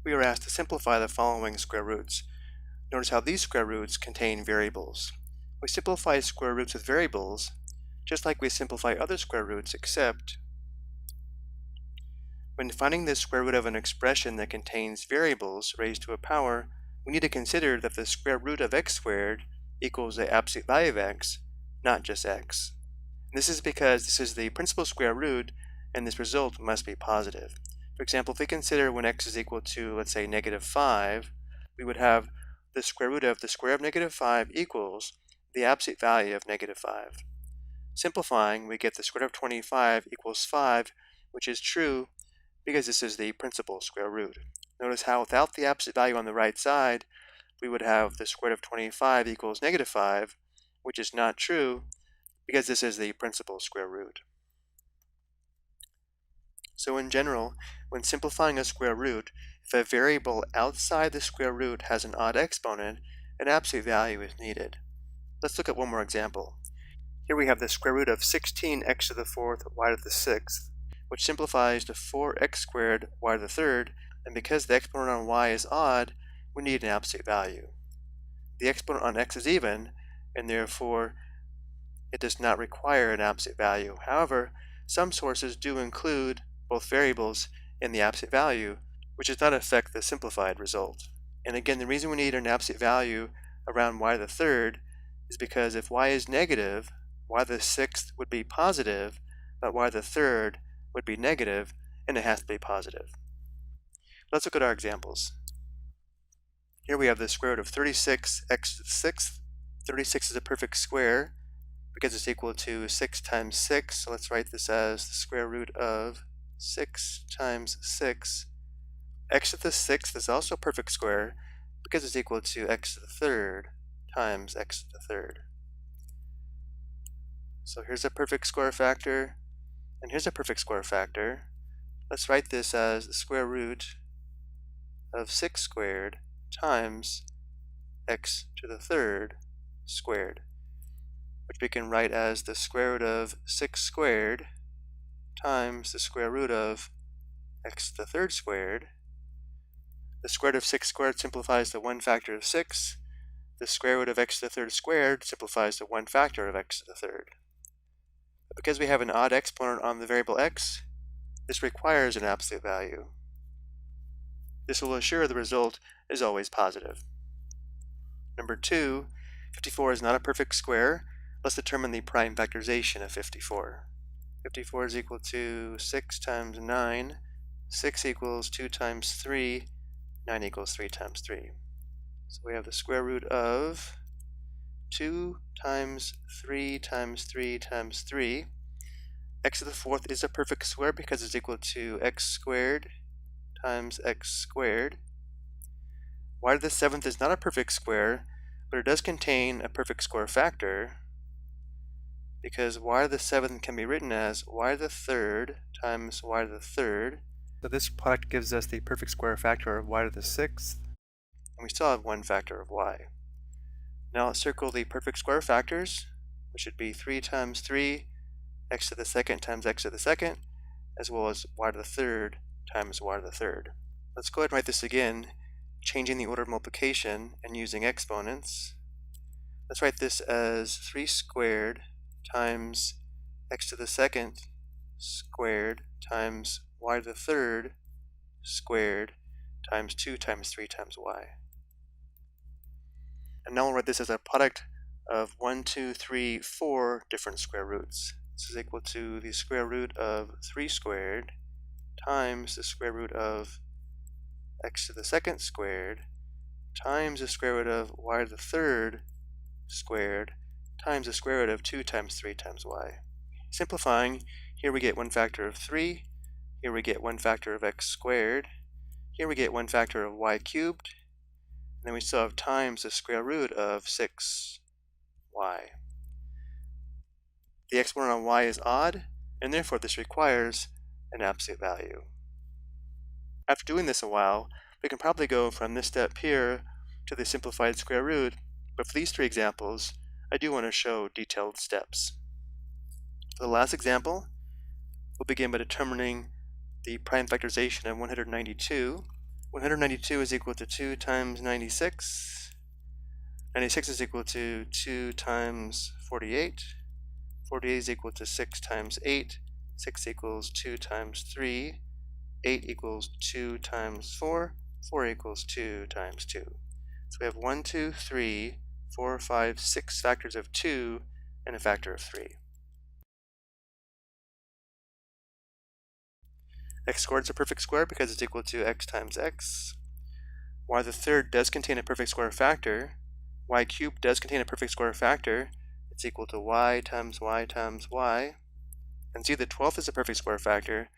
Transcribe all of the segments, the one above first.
we are asked to simplify the following square roots. Notice how these square roots contain variables. We simplify square roots with variables just like we simplify other square roots, except when finding the square root of an expression that contains variables raised to a power, we need to consider that the square root of x squared equals the absolute value of x, not just x. This is because this is the principal square root and this result must be positive. For example, if we consider when x is equal to, let's say, -5, we would have the square root of the square of -5 equals the absolute value of -5. Simplifying, we get the square root of 25 equals 5, which is true because this is the principal square root. Notice how without the absolute value on the right side, we would have the square root of 25 equals -5, which is not true because this is the principal square root. So in general, when simplifying a square root, if a variable outside the square root has an odd exponent, an absolute value is needed. Let's look at one more example. Here we have the square root of 16x to the fourth y to the sixth, which simplifies to 4x squared y to the third, and because the exponent on y is odd, we need an absolute value. The exponent on x is even, and therefore it does not require an absolute value. However, some sources do include both variables in the absolute value, which does not affect the simplified result. And again, the reason we need an absolute value around y to the third is because if y is negative, y to the sixth would be positive, but y to the third would be negative, and it has to be positive. Let's look at our examples. Here we have the square root of 36x to the sixth. 36 is a perfect square because it's equal to 6 times 6. So let's write this as the square root of 6 times 6. X to the sixth is also a perfect square because it's equal to x to the third times x to the third. So here's a perfect square factor, and here's a perfect square factor. Let's write this as the square root of 6 squared times x to the third squared, which we can write as the square root of 6 squared times the square root of x to the third squared. The square root of 6 squared simplifies to 1 factor of 6. The square root of x to the third squared simplifies to 1 factor of x to the third. But because we have an odd exponent on the variable x, this requires an absolute value. This will assure the result is always positive. Number 2, 54 is not a perfect square. Let's determine the prime factorization of 54. 54 is equal to 6 times 9. 6 equals 2 times 3. 9 equals 3 times 3. So we have the square root of 2 times 3 times 3 times 3. X to the fourth is a perfect square because it's equal to x squared times x squared. Y to the seventh is not a perfect square, but it does contain a perfect square factor because y to the seventh can be written as y to the third times y to the third. So this product gives us the perfect square factor of y to the sixth, and we still have 1 factor of y. Now let's circle the perfect square factors, which would be 3 times 3, x to the second times x to the second, as well as y to the third times y to the third. Let's go ahead and write this again, changing the order of multiplication and using exponents. Let's write this as 3 squared times x to the second squared times y to the third squared times 2 times 3 times y. And now we'll write this as a product of 1, 2, 3, 4 different square roots. This is equal to the square root of 3 squared times the square root of x to the second squared times the square root of y to the third squared times the square root of 2 times 3 times y. Simplifying, here we get 1 factor of 3, here we get 1 factor of x squared, here we get 1 factor of y cubed, and then we still have times the square root of 6y. The exponent on y is odd, and therefore this requires an absolute value. After doing this a while, we can probably go from this step here to the simplified square root, but for these 3 examples, I do want to show detailed steps. For the last example, we'll begin by determining the prime factorization of 192. 192 is equal to 2 times 96. 96 is equal to 2 times 48. 48 is equal to 6 times 8. 6 equals 2 times 3. 8 equals 2 times 4. 4 equals 2 times 2. So we have 1, 2, 3, 4, 5, 6 factors of 2 and a factor of 3. X squared is a perfect square because it's equal to x times x. Y the third does contain a perfect square factor. Y cubed does contain a perfect square factor. It's equal to y times y times y. And z the 12th is a perfect square factor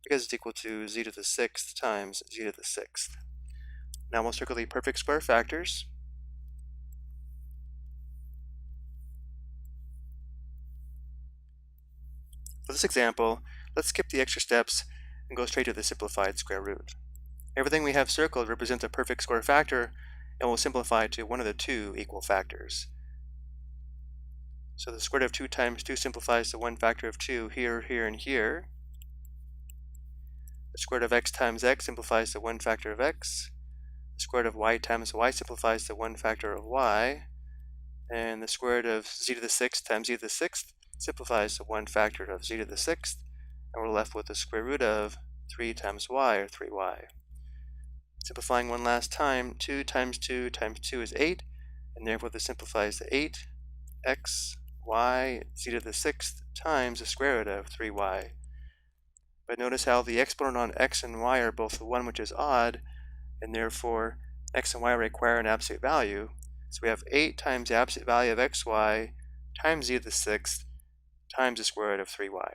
because it's equal to z to the 6th times z to the 6th. Now we'll circle the perfect square factors. For this example, let's skip the extra steps and go straight to the simplified square root. Everything we have circled represents a perfect square factor and will simplify to one of the two equal factors. So the square root of 2 times 2 simplifies to one factor of 2 here, here, and here. The square root of x times x simplifies to one factor of x. The square root of y times y simplifies to one factor of y. And the square root of z to the 6th times z to the 6th simplifies to one factor of z to the 6th. And we're left with the square root of 3 times y, or 3y. Simplifying one last time, 2 times 2 times 2 is 8, and therefore this simplifies to 8x, y, z to the 6th times the square root of 3y. But notice how the exponent on x and y are both 1, which is odd, and therefore x and y require an absolute value. So we have 8 times the absolute value of xy times z to the 6th times the square root of 3y.